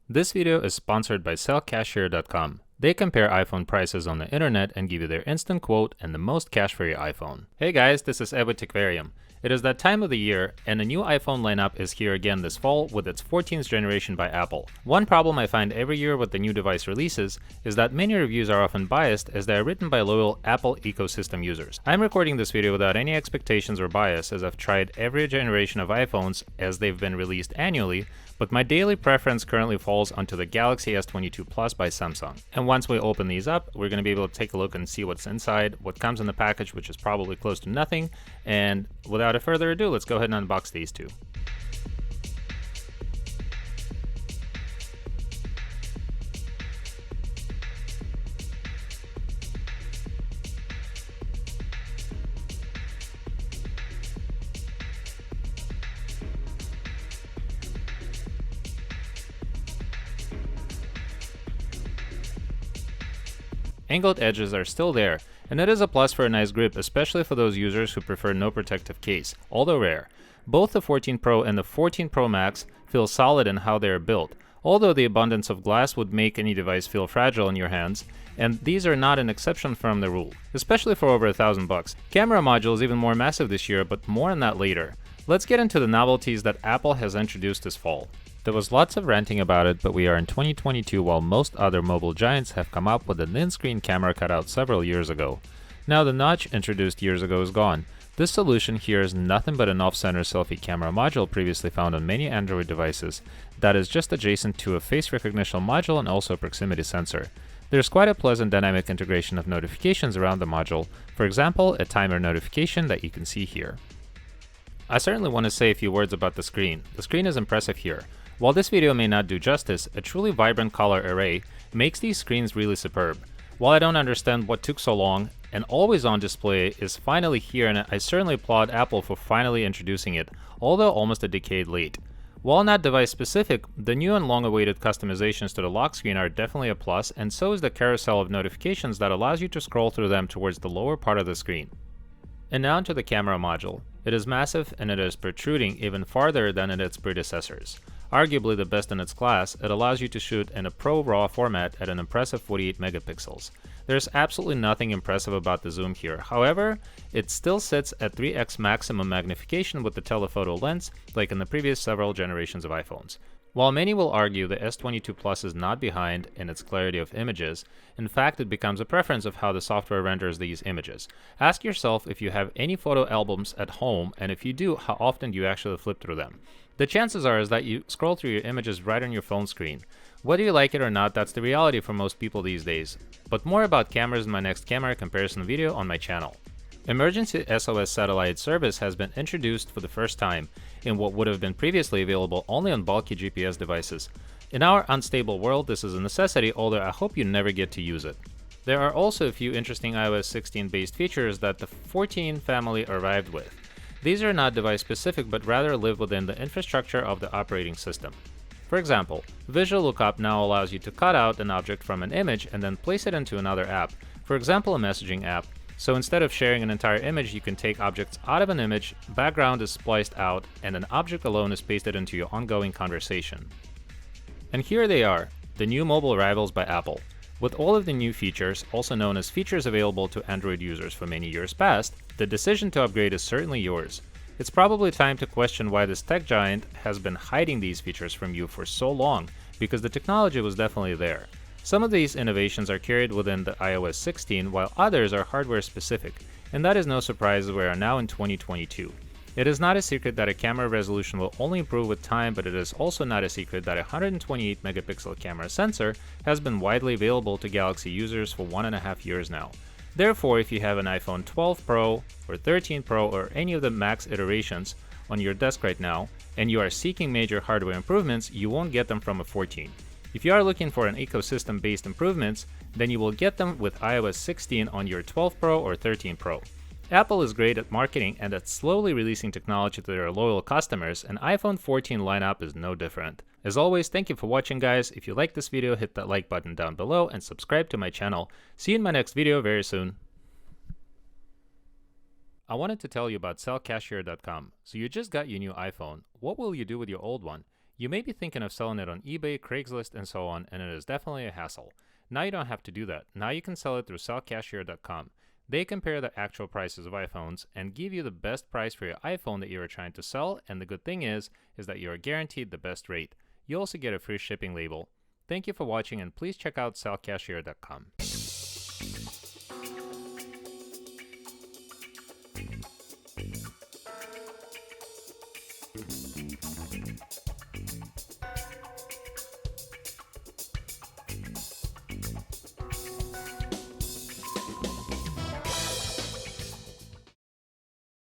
This video is sponsored by sellcashier.com. They compare iPhone prices on the internet and give you their instant quote and the most cash for your iPhone. Hey guys, this is Ed with Techvarium. It is that time of the year, and a new iPhone lineup is here again this fall with its 14th generation by Apple. One problem I find every year with the new device releases is that many reviews are often biased as they are written by loyal Apple ecosystem users. I'm recording this video without any expectations or bias, as I've tried every generation of iPhones as they've been released annually, but my daily preference currently falls onto the Galaxy S22 Plus by Samsung. And once we open these up, we're going to be able to take a look and see what's inside, what comes in the package, which is probably close to nothing. And without further ado, let's go ahead and unbox these two. Angled edges are still there, and it is a plus for a nice grip, especially for those users who prefer no protective case, although rare. Both the 14 Pro and the 14 Pro Max feel solid in how they are built, although the abundance of glass would make any device feel fragile in your hands, and these are not an exception from the rule, especially for over $1,000. Camera module is even more massive this year, but more on that later. Let's get into the novelties that Apple has introduced this fall. There was lots of ranting about it, but we are in 2022 while most other mobile giants have come up with a thin screen camera cut out several years ago. Now the notch introduced years ago is gone. This solution here is nothing but an off-center selfie camera module previously found on many Android devices that is just adjacent to a face recognition module and also a proximity sensor. There's quite a pleasant dynamic integration of notifications around the module, for example a timer notification that you can see here. I certainly want to say a few words about the screen. The screen is impressive here. While this video may not do justice, a truly vibrant color array makes these screens really superb. While I don't understand what took so long, an always-on display is finally here, and I certainly applaud Apple for finally introducing it, although almost a decade late. While not device-specific, the new and long-awaited customizations to the lock screen are definitely a plus, and so is the carousel of notifications that allows you to scroll through them towards the lower part of the screen. And now to the camera module. It is massive and it is protruding even farther than in its predecessors. Arguably the best in its class, it allows you to shoot in a Pro RAW format at an impressive 48 megapixels. There's absolutely nothing impressive about the zoom here. However, it still sits at 3x maximum magnification with the telephoto lens, like in the previous several generations of iPhones. While many will argue the S22 Plus is not behind in its clarity of images, in fact it becomes a preference of how the software renders these images. Ask yourself if you have any photo albums at home, and if you do, how often do you actually flip through them. The chances are is that you scroll through your images right on your phone screen. Whether you like it or not, that's the reality for most people these days. But more about cameras in my next camera comparison video on my channel. Emergency SOS satellite service has been introduced for the first time in what would have been previously available only on bulky GPS devices. In our unstable world, this is a necessity, although I hope you never get to use it. There are also a few interesting iOS 16 based features that the 14 family arrived with. These are not device specific, but rather live within the infrastructure of the operating system. For example, Visual Lookup now allows you to cut out an object from an image and then place it into another app, for example a messaging app. So instead of sharing an entire image, you can take objects out of an image, background is spliced out, and an object alone is pasted into your ongoing conversation. And here they are, the new mobile rivals by Apple. With all of the new features, also known as features available to Android users for many years past, the decision to upgrade is certainly yours. It's probably time to question why this tech giant has been hiding these features from you for so long, because the technology was definitely there. Some of these innovations are carried within the iOS 16, while others are hardware specific, and that is no surprise as we are now in 2022. It is not a secret that a camera resolution will only improve with time, but it is also not a secret that a 128 megapixel camera sensor has been widely available to Galaxy users for 1.5 years now. Therefore, if you have an iPhone 12 Pro or 13 Pro or any of the Max iterations on your desk right now, and you are seeking major hardware improvements, you won't get them from a 14. If you are looking for an ecosystem-based improvements, then you will get them with iOS 16 on your 12 Pro or 13 Pro. Apple is great at marketing and at slowly releasing technology to their loyal customers, and iPhone 14 lineup is no different. As always, thank you for watching guys. If you like this video, hit that like button down below and subscribe to my channel. See you in my next video very soon. I wanted to tell you about sellcashier.com. So you just got your new iPhone. What will you do with your old one? You may be thinking of selling it on eBay, Craigslist, and so on, and it is definitely a hassle. Now you don't have to do that. Now you can sell it through sellcashier.com. They compare the actual prices of iPhones and give you the best price for your iPhone that you are trying to sell, and the good thing is that you are guaranteed the best rate. You also get a free shipping label. Thank you for watching, and please check out sellcashier.com.